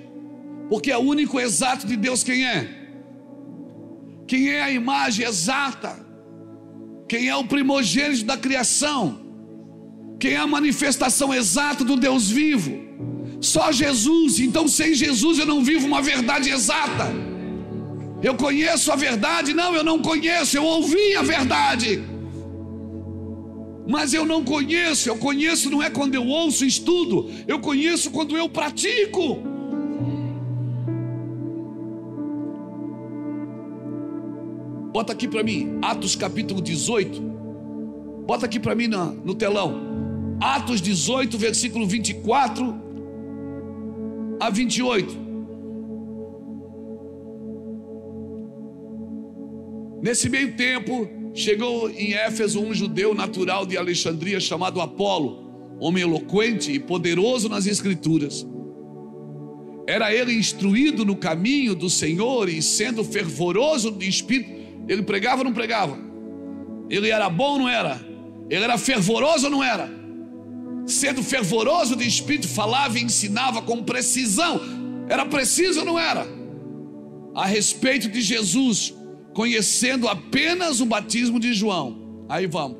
Porque é o único exato de Deus quem é? Quem é a imagem exata? Quem é o primogênito da criação? Quem é a manifestação exata do Deus vivo? Só Jesus. Então sem Jesus eu não vivo uma verdade exata. Eu conheço a verdade? Não, eu não conheço. Eu ouvi a verdade, mas eu não conheço. Eu conheço não é quando eu ouço e estudo. Eu conheço quando eu pratico. Bota aqui para mim, Atos capítulo 18. Bota aqui para mim no telão. Atos 18, versículo 24 a 28. Nesse meio tempo, chegou em Éfeso um judeu natural de Alexandria chamado Apolo, homem eloquente e poderoso nas escrituras. Era ele instruído no caminho do Senhor e sendo fervoroso de espírito. Ele pregava ou não pregava? Ele era bom ou não era? Ele era fervoroso ou não era? Sendo fervoroso de espírito, falava e ensinava com precisão. Era preciso ou não era? A respeito de Jesus, conhecendo apenas o batismo de João. Aí vamos.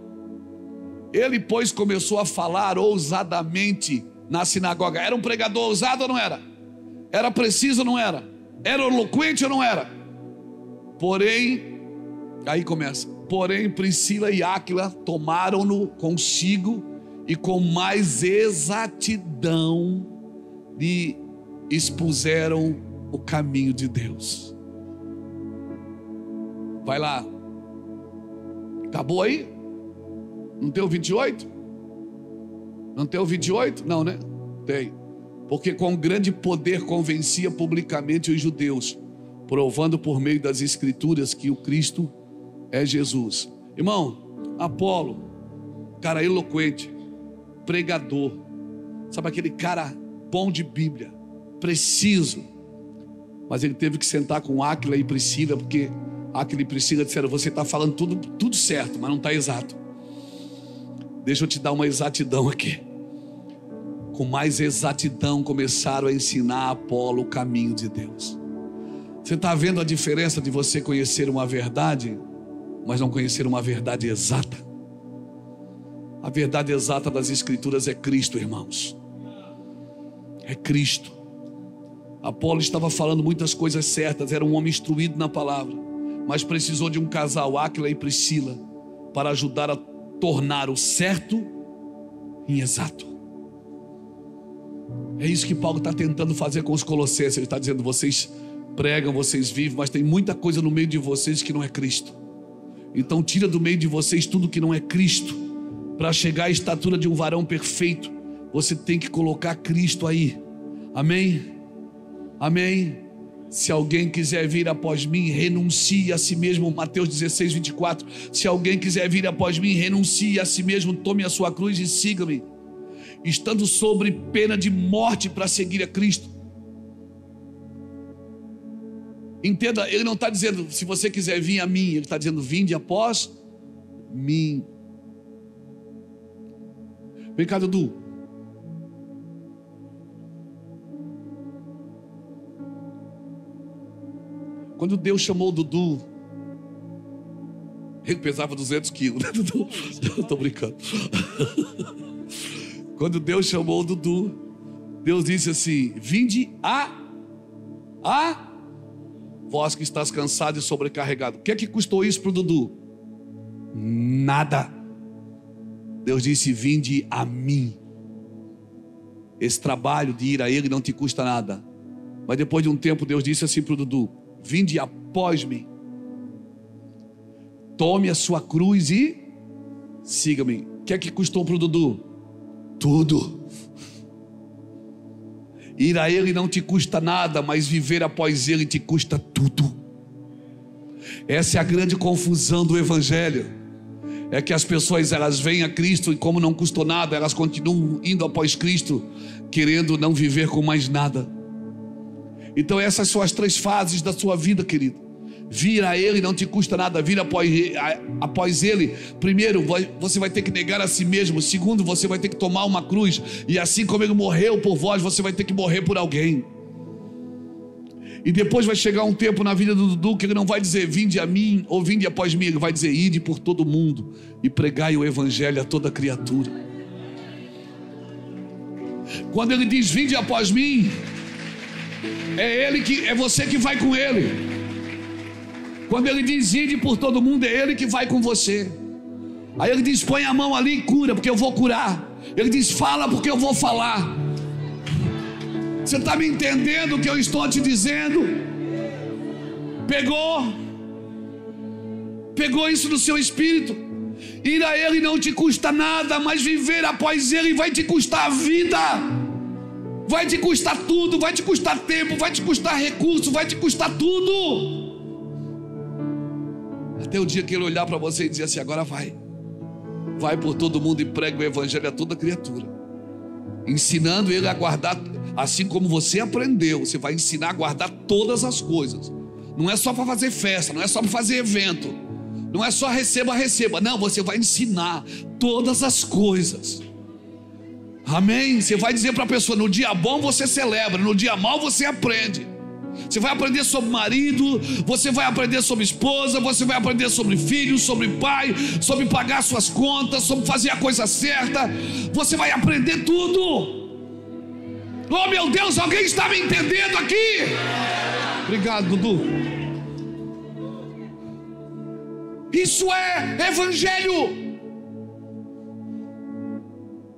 Ele, pois, começou a falar ousadamente na sinagoga. Era um pregador ousado ou não era? Era preciso ou não era? Era eloquente ou não era? Porém, aí começa. Porém, Priscila e Áquila tomaram-no consigo e com mais exatidão lhe expuseram o caminho de Deus. Vai lá. Acabou aí? Não tem o 28? Não tem o 28? Não, né? Tem. Porque com grande poder convencia publicamente os judeus, provando por meio das escrituras que o Cristo é Jesus. Irmão, Apolo, cara eloquente, pregador, sabe aquele cara bom de Bíblia, preciso, mas ele teve que sentar com Áquila e Priscila, porque Áquila e Priscila disseram: você está falando tudo certo, mas não está exato. Deixa eu te dar uma exatidão aqui. Com mais exatidão começaram a ensinar a Apolo o caminho de Deus. Você está vendo a diferença de você conhecer uma verdade, mas não conhecer uma verdade exata? A verdade exata das escrituras é Cristo, irmãos. É Cristo. Apolo estava falando muitas coisas certas, era um homem instruído na palavra, mas precisou de um casal, Áquila e Priscila, para ajudar a tornar o certo em exato. É isso que Paulo está tentando fazer com os colossenses. Ele está dizendo: vocês pregam, vocês vivem, mas tem muita coisa no meio de vocês que não é Cristo. Então tira do meio de vocês tudo que não é Cristo. Para chegar à estatura de um varão perfeito, você tem que colocar Cristo aí. Amém? Amém? Se alguém quiser vir após mim, renuncie a si mesmo. Mateus 16, 24. Se alguém quiser vir após mim, renuncie a si mesmo, tome a sua cruz e siga-me, estando sobre pena de morte para seguir a Cristo. Entenda, ele não está dizendo se você quiser vir a mim, ele está dizendo: vinde após mim. Vem cá, Dudu. Quando Deus chamou o Dudu, ele pesava 200 quilos, né, Dudu? Eu estou brincando. Quando Deus chamou o Dudu, Deus disse assim: vinde a vós que estás cansado e sobrecarregado. O que é que custou isso para o Dudu? Nada. Deus disse: vinde a mim. Esse trabalho de ir a ele não te custa nada. Mas depois de um tempo Deus disse assim para o Dudu: vinde após mim, tome a sua cruz e siga-me. O que é que custou para o Dudu? Tudo. Ir a ele não te custa nada, mas viver após ele te custa tudo. Essa é a grande confusão do evangelho. É que as pessoas, elas vêm a Cristo e como não custou nada, elas continuam indo após Cristo, querendo não viver com mais nada. Então essas são as 3 fases da sua vida, querido. Vir a Ele não te custa nada. Vir após Ele, primeiro você vai ter que negar a si mesmo. Segundo, você vai ter que tomar uma cruz. E assim como Ele morreu por vós, você vai ter que morrer por alguém. E depois vai chegar um tempo na vida do Dudu que Ele não vai dizer: vinde a mim ou vinde após mim. Ele vai dizer: ide por todo mundo e pregai o evangelho a toda criatura. Quando Ele diz: vinde após mim, é você que vai com Ele. Quando Ele diz: ide por todo mundo, é Ele que vai com você. Aí Ele diz: põe a mão ali e cura, porque eu vou curar. Ele diz: fala, porque eu vou falar. Você está me entendendo o que eu estou te dizendo? Pegou isso no seu espírito? Ir a Ele não te custa nada, mas viver após Ele vai te custar a vida. Vai te custar tudo, vai te custar tempo, vai te custar recurso, vai te custar tudo. Até o dia que ele olhar para você e dizer assim: agora vai por todo mundo e prega o evangelho a toda criatura, ensinando ele a guardar, assim como você aprendeu. Você vai ensinar a guardar todas as coisas. Não é só para fazer festa, não é só para fazer evento, não é só receba, não, você vai ensinar todas as coisas. Amém? Você vai dizer para a pessoa: no dia bom você celebra, no dia mau você aprende. Você vai aprender sobre marido, você vai aprender sobre esposa, você vai aprender sobre filho, sobre pai, sobre pagar suas contas, sobre fazer a coisa certa. Você vai aprender tudo. Oh meu Deus, alguém está me entendendo aqui? Obrigado, Dudu. Isso é evangelho.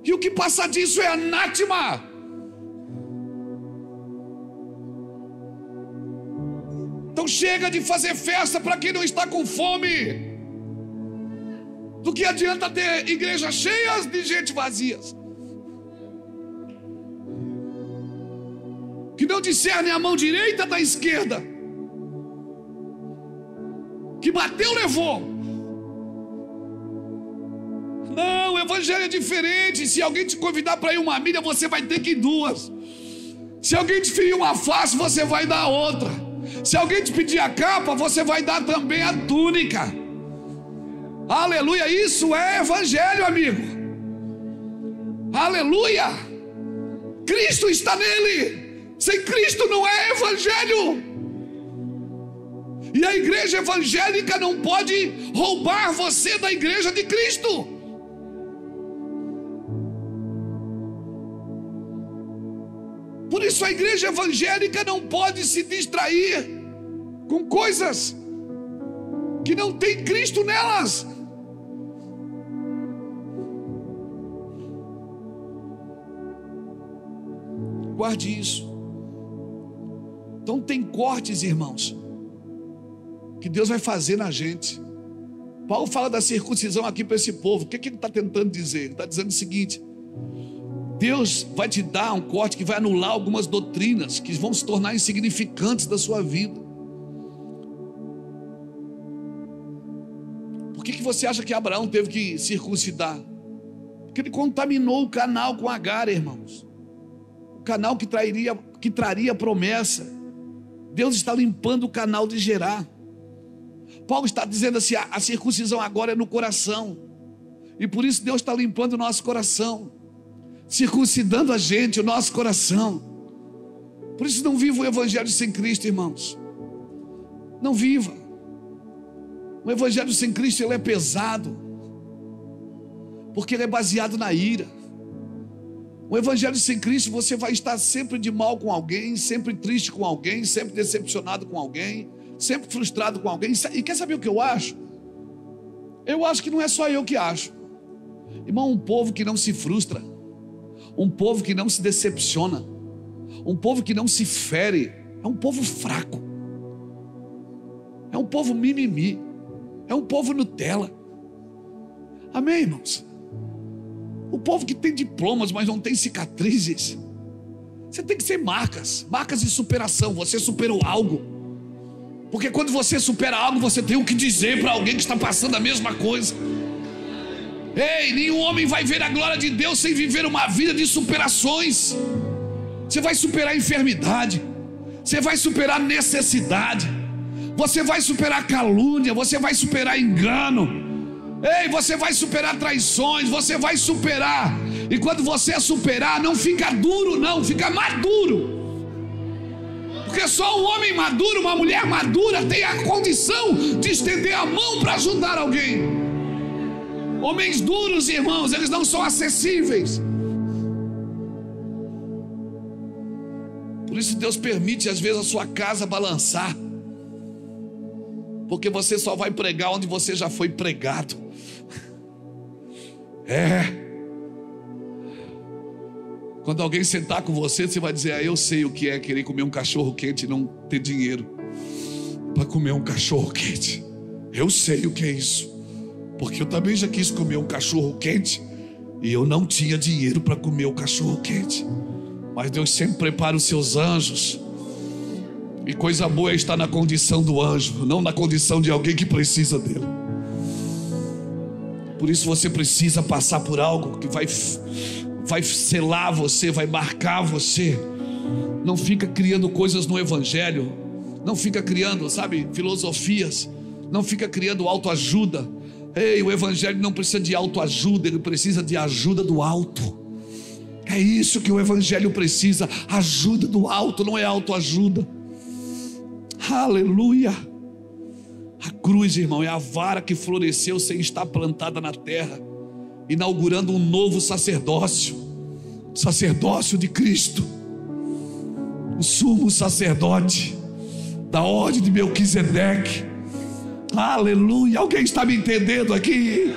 E o que passa disso é anátema. Então chega de fazer festa para quem não está com fome. Do que adianta ter igrejas cheias de gente vazias, que não discernem a mão direita da esquerda, que bateu, levou. Não, o evangelho é diferente. Se alguém te convidar para ir uma milha, você vai ter que ir duas. Se alguém te ferir uma face, você vai dar outra. Se alguém te pedir a capa, você vai dar também a túnica. Aleluia, isso é evangelho, amigo. Aleluia. Cristo está nele. Sem Cristo não é evangelho. E a igreja evangélica não pode roubar você da igreja de Cristo. Por isso a igreja evangélica não pode se distrair com coisas que não tem Cristo nelas. Guarde isso. Então tem cortes, irmãos, que Deus vai fazer na gente. Paulo fala da circuncisão aqui para esse povo. O que ele está tentando dizer? Ele está dizendo o seguinte: Deus vai te dar um corte que vai anular algumas doutrinas que vão se tornar insignificantes da sua vida. Por que você acha que Abraão teve que circuncidar? Porque ele contaminou o canal com Agar, irmãos. O canal que traria promessa. Deus está limpando o canal de Gerar. Paulo está dizendo assim: a circuncisão agora é no coração. E por isso Deus está limpando o nosso coração, circuncidando a gente, o nosso coração. Por isso não viva o evangelho sem Cristo, irmãos. Não viva. O evangelho sem Cristo, ele é pesado, porque ele é baseado na ira. O evangelho sem Cristo, você vai estar sempre de mal com alguém, sempre triste com alguém, sempre decepcionado com alguém, sempre frustrado com alguém. E quer saber o que eu acho? Eu acho que não é só eu que acho, irmão. Um povo que não se frustra, um povo que não se decepciona, um povo que não se fere, é um povo fraco, é um povo mimimi, é um povo Nutella. Amém, irmãos? O povo que tem diplomas, mas não tem cicatrizes. Você tem que ser marcas de superação. Você superou algo, porque quando você supera algo, você tem o que dizer para alguém que está passando a mesma coisa. Ei, nenhum homem vai ver a glória de Deus sem viver uma vida de superações. Você vai superar a enfermidade, você vai superar necessidade, você vai superar calúnia, você vai superar engano. Ei, você vai superar traições, você vai superar. E quando você superar, não fica duro não, fica maduro. Porque só um homem maduro, uma mulher madura tem a condição de estender a mão para ajudar alguém. Homens duros, irmãos, eles não são acessíveis. Por isso Deus permite às vezes a sua casa balançar, porque você só vai pregar onde você já foi pregado. Quando alguém sentar com você, você vai dizer: eu sei o que é querer comer um cachorro quente e não ter dinheiro para comer um cachorro quente. Eu sei o que é isso, porque eu também já quis comer um cachorro quente e eu não tinha dinheiro para comer o cachorro quente. Mas Deus sempre prepara os seus anjos E coisa boa é estar na condição do anjo, não na condição de alguém que precisa dele. Por isso você precisa passar por algo que vai selar você, vai marcar você. Não fica criando coisas no evangelho, não fica criando, sabe, filosofias, não fica criando autoajuda. Ei, o evangelho não precisa de autoajuda, ele precisa de ajuda do alto. É isso que o evangelho precisa, ajuda do alto, não é autoajuda. Aleluia. A cruz, irmão, é a vara que floresceu sem estar plantada na terra, inaugurando um novo sacerdócio, sacerdócio de Cristo, o sumo sacerdote da ordem de Melquisedeque. Aleluia. Alguém está me entendendo aqui?